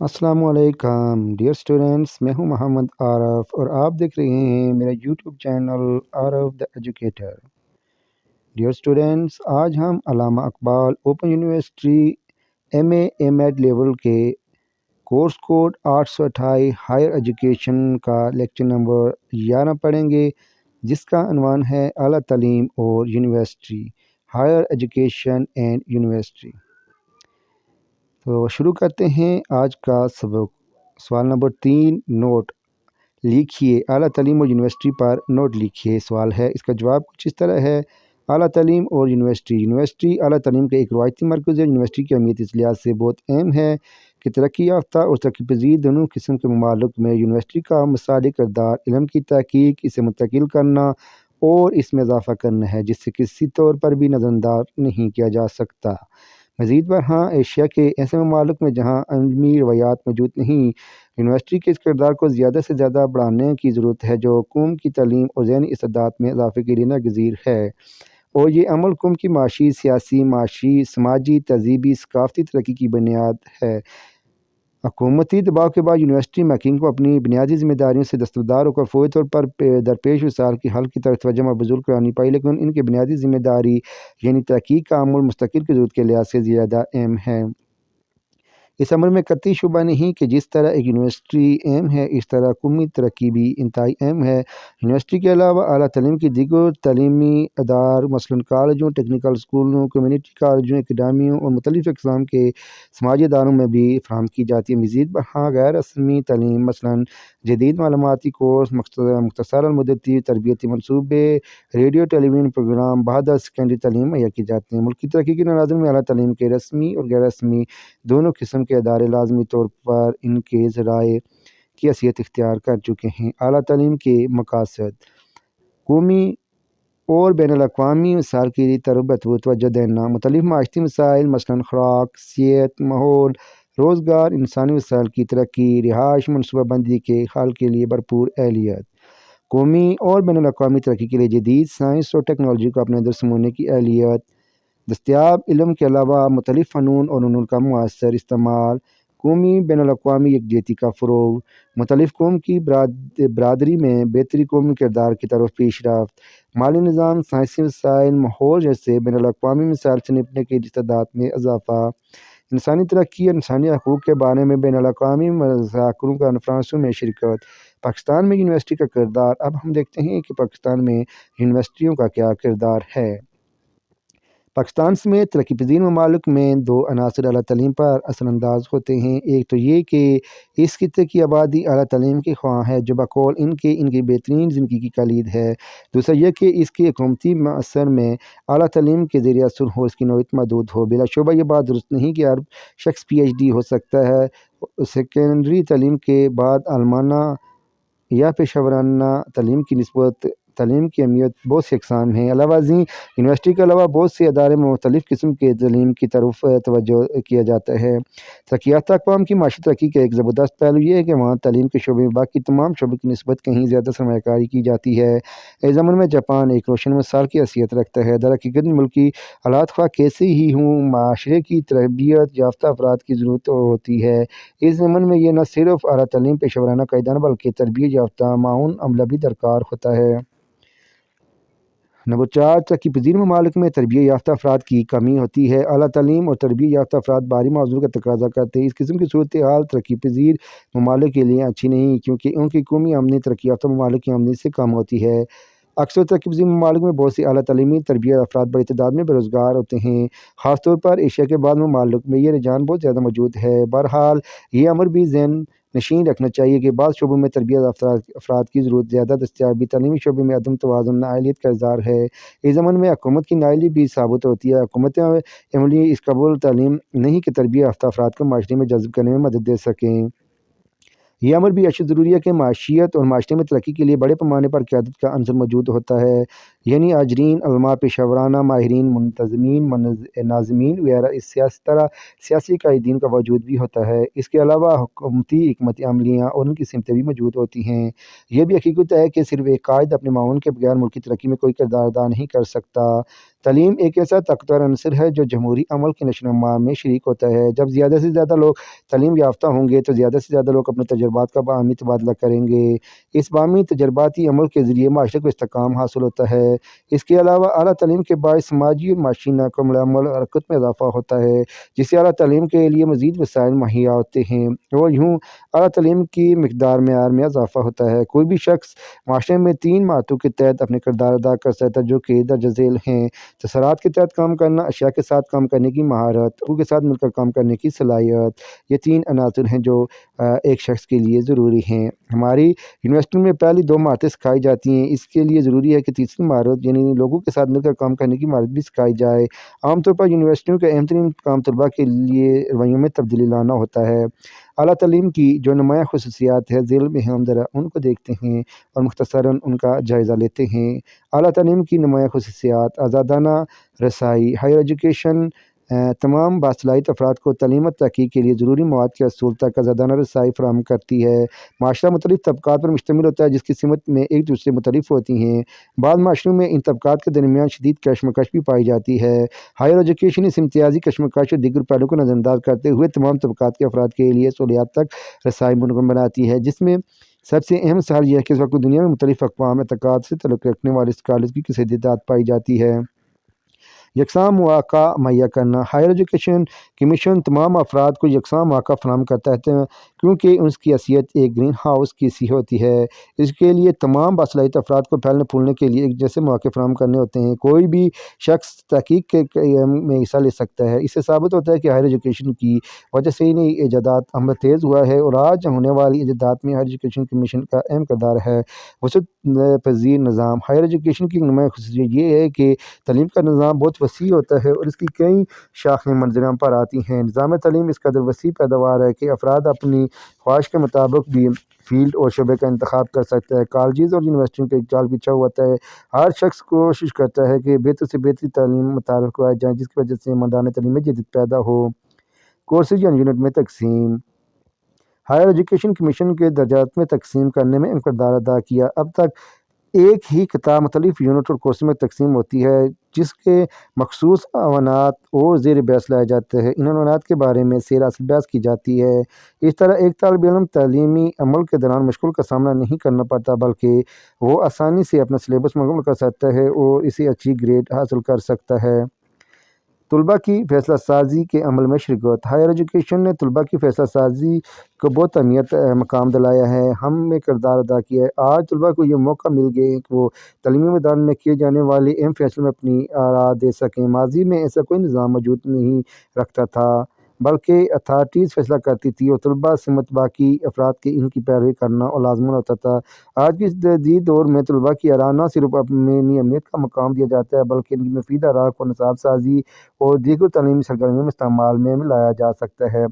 السلام علیکم dear students, میں ہوں محمد عارف اور آپ دیکھ رہے ہیں میرا YouTube channel Arif the educator. Dear students, آج ہم Allama Iqbal open university M Ed level کے کورس کوڈ 828 ہائر ایجوکیشن کا لیکچر نمبر 11 پڑھیں گے، جس کا عنوان ہے اعلیٰ تعلیم اور university, higher education and university. تو شروع کرتے ہیں آج کا سبق۔ سوال نمبر 3، نوٹ لکھیے۔ اعلیٰ تعلیم اور یونیورسٹی پر نوٹ لکھیے۔ سوال ہے، اس کا جواب کچھ اس طرح ہے۔ اعلیٰ تعلیم اور یونیورسٹی۔ یونیورسٹی اعلیٰ تعلیم کا ایک روایتی مرکز ہے۔ یونیورسٹی کی اہمیت اس لحاظ سے بہت اہم ہے کہ ترقی یافتہ اور ترقی پذیر دونوں قسم کے ممالک میں یونیورسٹی کا مثالی کردار علم کی تحقیق، اسے منتقل کرنا اور اس میں اضافہ کرنا ہے، جس سے کسی طور پر بھی نظر انداز نہیں کیا جا سکتا۔ مزید برآں ایشیا کے ایسے ممالک میں جہاں علمی روایات موجود نہیں، یونیورسٹی کے اس کردار کو زیادہ سے زیادہ بڑھانے کی ضرورت ہے، جو قوم کی تعلیم اور ذہنی استعداد میں اضافے کے لیے ناگزیر ہے، اور یہ عمل قوم کی معاشی، سیاسی، معاشی، سماجی، تہذیبی، ثقافتی ترقی کی بنیاد ہے۔ حکومتی دباؤ کے بعد یونیورسٹی محققین کو اپنی بنیادی ذمہ داریوں سے دستبردار ہو کر فوری طور پر درپیش مسائل کے حل کی طرف توجہ مبذول کرانی پائی، لیکن ان کی بنیادی ذمہ داری یعنی تحقیق کا عمل مستقل کی ضرورت کے لحاظ سے زیادہ اہم ہے۔ اس عمل میں قطعی شبہ نہیں کہ جس طرح ایک یونیورسٹی اہم ہے، اس طرح قومی ترقی بھی انتہائی اہم ہے۔ یونیورسٹی کے علاوہ اعلیٰ تعلیم کی دیگر تعلیمی ادارے مثلاً کالجوں، ٹیکنیکل اسکولوں، کمیونٹی کالجوں، اکیڈمیوں اور مختلف اقسام کے سماجی اداروں میں بھی فراہم کی جاتی ہے۔ مزید برآں غیر رسمی تعلیم مثلاً جدید معلوماتی کورس، مختصر المدتی تربیتی منصوبے، ریڈیو ٹیلی ویژن پروگرام، بعد سیکنڈری تعلیم مہیا کی جاتی ہیں۔ ملکی ترقی کے نظام میں اعلیٰ تعلیم کے رسمی اور غیر رسمی دونوں قسم کے ادارے لازمی طور پر ان کے ذرائع کی حیثیت اختیار کر چکے ہیں۔ اعلیٰ تعلیم کے مقاصد: قومی اور بین الاقوامی مسائل کی طرف بطور توجہ دینا، مختلف معاشرتی مسائل مثلاً خوراک، صحت، ماحول، روزگار، انسانی وسائل کی ترقی، رہائش، منصوبہ بندی کے حل کے لیے بھرپور اہلیت، قومی اور بین الاقوامی ترقی کے لیے جدید سائنس اور ٹیکنالوجی کو اپنے اندر سمونے کی اہلیت، دستیاب علم کے علاوہ مختلف فنون اور علوم کا مؤثر استعمال، قومی بین الاقوامی یکجہتی کا فروغ، مختلف قوم کی برادری میں بہتری، قومی کردار کی طرف پیش رفت، مالی نظام، سائنسی وسائل، ماحول جیسے بین الاقوامی مسائل سے نمٹنے کی استعداد میں اضافہ، انسانی ترقی اور انسانی حقوق کے بارے میں بین الاقوامی مذاکروں کانفرنسوں میں شرکت۔ پاکستان میں یونیورسٹی کا کردار۔ اب ہم دیکھتے ہیں کہ پاکستان میں یونیورسٹیوں کا کیا کردار ہے۔ پاکستان سمیت ترقی پذیر ممالک میں دو عناصر اعلیٰ تعلیم پر اثر انداز ہوتے ہیں۔ ایک تو یہ کہ اس خطے کی آبادی اعلیٰ تعلیم کے خواہاں ہے، جو بقول ان کی بہترین زندگی کی کلید ہے۔ دوسرا یہ کہ اس کے حکومتی اثر میں اعلیٰ تعلیم کے زیر اثر ہو، اس کی نوعیت محدود ہو۔ بلا شبہ یہ بات درست نہیں کہ ہر شخص پی ایچ ڈی ہو سکتا ہے۔ سیکنڈری تعلیم کے بعد عالمانہ یا پیشہ ورانہ تعلیم کی نسبت تعلیم کی اہمیت بہت سی اقسام ہیں۔ علاوہ ازیں یونیورسٹی کے علاوہ بہت سے ادارے میں مختلف قسم کے تعلیم کی طرف توجہ کیا جاتا ہے۔ ترقی یافتہ اقوام کی معاشی ترقی کا ایک زبردست پہلو یہ ہے کہ وہاں تعلیم کے شعبے میں باقی تمام شعبوں کی نسبت کہیں زیادہ سرمایہ کاری کی جاتی ہے۔ اس ضمن میں جاپان ایک روشن مثال کی حیثیت رکھتا ہے۔ در حقیقت ملکی حالات خواہ کیسے ہی ہوں، معاشرے کی تربیت یافتہ افراد کی ضرورت ہوتی ہے۔ اس ضمن میں یہ نہ صرف اعلیٰ تعلیم پیشہ ورانہ قائدانہ بلکہ تربیت یافتہ معاون عملہ بھی درکار ہوتا ہے۔ نمبر 4، ترقی پذیر ممالک میں تربیت یافتہ افراد کی کمی ہوتی ہے۔ اعلیٰ تعلیم اور تربیت یافتہ افراد بھاری معذور کا تقاضا کرتے ہیں۔ اس قسم کی صورتحال ترقی پذیر ممالک کے لیے اچھی نہیں، کیونکہ ان کی قومی آمدنی ترقی یافتہ ممالک کی آمدنی سے کم ہوتی ہے۔ اکثر ترقی پذیر ممالک میں بہت سی اعلیٰ تعلیمی تربیت افراد بڑی تعداد میں بے روزگار ہوتے ہیں، خاص طور پر ایشیا کے بعض ممالک میں یہ رجحان بہت زیادہ موجود ہے۔ بہرحال یہ امر بھی ذہن نشین رکھنا چاہیے کہ بعض شعبوں میں تربیت یافتہ افراد کی ضرورت زیادہ دستیابی تعلیمی شعبے میں عدم توازن نااہلیت کا اظہار ہے۔ اس ضمن میں حکومت کی نااہلی بھی ثابت ہوتی ہے۔ حکومتیں عملی اس قبول تعلیم نہیں کہ تربیت یافتہ افراد کو معاشرے میں جذب کرنے میں مدد دے سکیں۔ یہ امر بھی اشد ضروری ہے کہ معیشت اور معاشرے میں ترقی کے لیے بڑے پیمانے پر قیادت کا عنصر موجود ہوتا ہے، یعنی اجرین، علماء، پیشہ ورانہ ماہرین، منتظمین، ناظمین وغیرہ۔ اس طرح سیاسی قائدین کا وجود بھی ہوتا ہے۔ اس کے علاوہ حکومتی حکمت عملیاں اور ان کی سمتیں بھی موجود ہوتی ہیں۔ یہ بھی حقیقت ہے کہ صرف ایک قائد اپنے معاون کے بغیر ملکی ترقی میں کوئی کردار ادا نہیں کر سکتا۔ تعلیم ایک ایسا طاقتور عنصر ہے جو جمہوری عمل کی نشو و نما میں شریک ہوتا ہے۔ جب زیادہ سے زیادہ لوگ تعلیم یافتہ ہوں گے تو زیادہ سے زیادہ لوگ اپنے تجربات کا باہمی تبادلہ کریں گے۔ اس باہمی تجرباتی عمل کے ذریعے معاشرے کو استحکام حاصل ہوتا ہے۔ اس کے علاوہ اعلیٰ تعلیم کے باعث سماجی اور معاشی نقل و عمل اور حرکت میں اضافہ ہوتا ہے، جس سے اعلیٰ تعلیم کے لیے مزید وسائل مہیا ہوتے ہیں اور یوں اعلیٰ تعلیم کی مقدار معیار میں اضافہ ہوتا ہے۔ کوئی بھی شخص معاشرے میں 3 مہاتوں کے تحت اپنے کردار ادا کر سکتا ہے، جو کہ درج ذیل ہیں: تصورات کے تحت کام کرنا، اشیاء کے ساتھ کام کرنے کی مہارت، لوگوں کے ساتھ مل کر کام کرنے کی صلاحیت۔ یہ 3 عناصر ہیں جو ایک شخص کے لیے ضروری ہیں۔ ہماری یونیورسٹی میں پہلی 2 مہارتیں سکھائی جاتی ہیں، اس کے لیے ضروری ہے کہ تیسری مہارت یعنی لوگوں کے ساتھ مل کر کام کرنے کی مہارت بھی سکھائی جائے۔ عام طور پر یونیورسٹیوں کا اہم ترین کام طلباء کے لیے رویوں میں تبدیلی لانا ہوتا ہے۔ اعلیٰ تعلیم کی جو نمایاں خصوصیات ہیں ذیل میں ہم ذرا ان کو دیکھتے ہیں اور مختصراً ان کا جائزہ لیتے ہیں۔ اعلیٰ تعلیم کی نمایاں خصوصیات: آزادانہ رسائی۔ ہائر ایجوکیشن تمام باصلاحیت افراد کو تعلیم اور تحقیق کے لیے ضروری مواد کے حصول تک آزادانہ رسائی فراہم کرتی ہے۔ معاشرہ مختلف طبقات پر مشتمل ہوتا ہے جس کی سمت میں ایک دوسرے سے مختلف ہوتی ہیں۔ بعض معاشروں میں ان طبقات کے درمیان شدید کشمکش بھی پائی جاتی ہے۔ ہائر ایجوکیشن اس امتیازی کشمکش اور دیگر پہلوؤں کو نظر انداز کرتے ہوئے تمام طبقات کے افراد کے لیے سہولیات تک رسائی ممکن بناتی ہے، جس میں سب سے اہم سال یہ ہے کہ اس وقت دنیا میں مختلف اقوام اعتقاد سے تعلق رکھنے والے اسکالرز کی کثیر تعداد پائی جاتی ہے۔ یکساں مواقع مہیا کرنا۔ ہائر ایجوکیشن کمیشن تمام افراد کو یکساں مواقع فراہم کرتا ہے کیونکہ اس کی حیثیت ایک گرین ہاؤس کی سی ہوتی ہے۔ اس کے لیے تمام باصلاحیت افراد کو پھیلنے پھولنے کے لیے ایک جیسے مواقع فراہم کرنے ہوتے ہیں۔ کوئی بھی شخص تحقیق میں حصہ لے سکتا ہے۔ اس سے ثابت ہوتا ہے کہ ہائر ایجوکیشن کی وجہ سے ہی نئی ایجادات عمل تیز ہوا ہے اور آج ہونے والی ایجادات میں ہائر ایجوکیشن کمیشن کا اہم کردار ہے۔ وسعت پذیر نظام۔ ہائر ایجوکیشن کی نمایاں خصوصیت یہ ہے کہ تعلیم کا نظام بہت وسیع ہوتا ہے اور اس کی کئی شاخیں منظر عام پر آتی ہیں۔ نظام تعلیم اس قدر وسیع پیداوار ہے کہ افراد اپنی خواہش کے مطابق بھی فیلڈ اور شعبے کا انتخاب کر سکتا ہے۔ کالجز اور یونیورسٹیوں کا ایک جال بچھا ہوتا ہے۔ ہر شخص کوشش کرتا ہے کہ بہتر سے بہتر تعلیم متعارف کروائی جائے جس کی وجہ سے میدان تعلیم میں جدت پیدا ہو۔ کورسز یا یونٹ میں تقسیم۔ ہائر ایجوکیشن کمیشن کے درجات میں تقسیم کرنے میں اہم کردار ادا کیا۔ اب تک ایک ہی کتاب مختلف یونٹ اور کورسز میں تقسیم ہوتی ہے جس کے مخصوص عنوانات اور زیر بحث لائے جاتے ہیں۔ ان عنوانات کے بارے میں سیر اصل بحث کی جاتی ہے۔ اس طرح ایک طالب علم تعلیمی عمل کے دوران مشکل کا سامنا نہیں کرنا پڑتا بلکہ وہ آسانی سے اپنا سلیبس مکمل کر سکتا ہے اور اسے اچھی گریڈ حاصل کر سکتا ہے۔ طلباء کی فیصلہ سازی کے عمل میں شرکت۔ ہائر ایجوکیشن نے طلباء کی فیصلہ سازی کو بہت اہمیت مقام دلایا ہے، ہم نے کردار ادا کیا ہے۔ آج طلباء کو یہ موقع مل گئے کہ وہ تعلیمی میدان میں کیے جانے والے اہم فیصلوں میں اپنی آراء دے سکیں۔ ماضی میں ایسا کوئی نظام موجود نہیں رکھتا تھا بلکہ اتھارٹیز فیصلہ کرتی تھی اور طلباء سمت باقی افراد کے ان کی پیروی کرنا لازمن ہوتا تھا۔ آج کے اس جدید دور میں طلباء کی آراء نہ صرف اپنی اہمیت کا مقام دیا جاتا ہے بلکہ ان کی مفید آراء کو نصاب سازی اور دیگر تعلیمی سرگرمیوں میں استعمال میں لایا جا سکتا ہے۔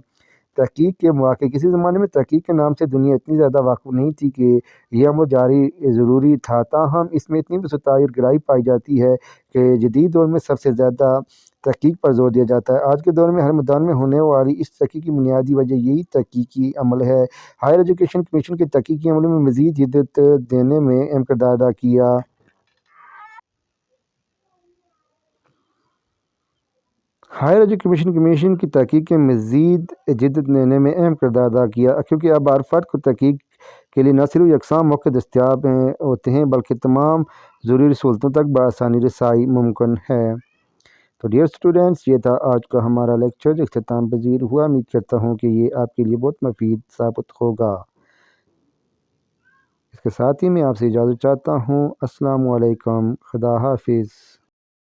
تحقیق کے مواقع۔ کسی زمانے میں تحقیق کے نام سے دنیا اتنی زیادہ واقف نہیں تھی کہ یہ عمل جاری ضروری تھا، تاہم اس میں اتنی وسعت اور گہرائی پائی جاتی ہے کہ جدید دور میں سب سے زیادہ تحقیق پر زور دیا جاتا ہے۔ آج کے دور میں ہر میدان میں ہونے والی اس تحقیق کی بنیادی وجہ یہی تحقیقی عمل ہے۔ ہائر ایجوکیشن کمیشن کے تحقیقی عمل میں مزید جدت دینے میں اہم کردار ادا کیا۔ ہائر ایجوکیشن کمیشن کی تحقیق میں مزید جدت دینے میں اہم کردار ادا کیا کیونکہ اب ہر فرد کو تحقیق کے لیے نہ صرف یکساں موقع دستیاب ہوتے ہیں بلکہ تمام ضروری سہولتوں تک بآسانی رسائی ممکن ہے۔ تو ڈیئر اسٹوڈنٹس، یہ تھا آج کا ہمارا لیکچر جو اختتام پذیر ہوا۔ امید کرتا ہوں کہ یہ آپ کے لیے بہت مفید ثابت ہوگا۔ اس کے ساتھ ہی میں آپ سے اجازت چاہتا ہوں۔ السلام علیکم، خدا حافظ۔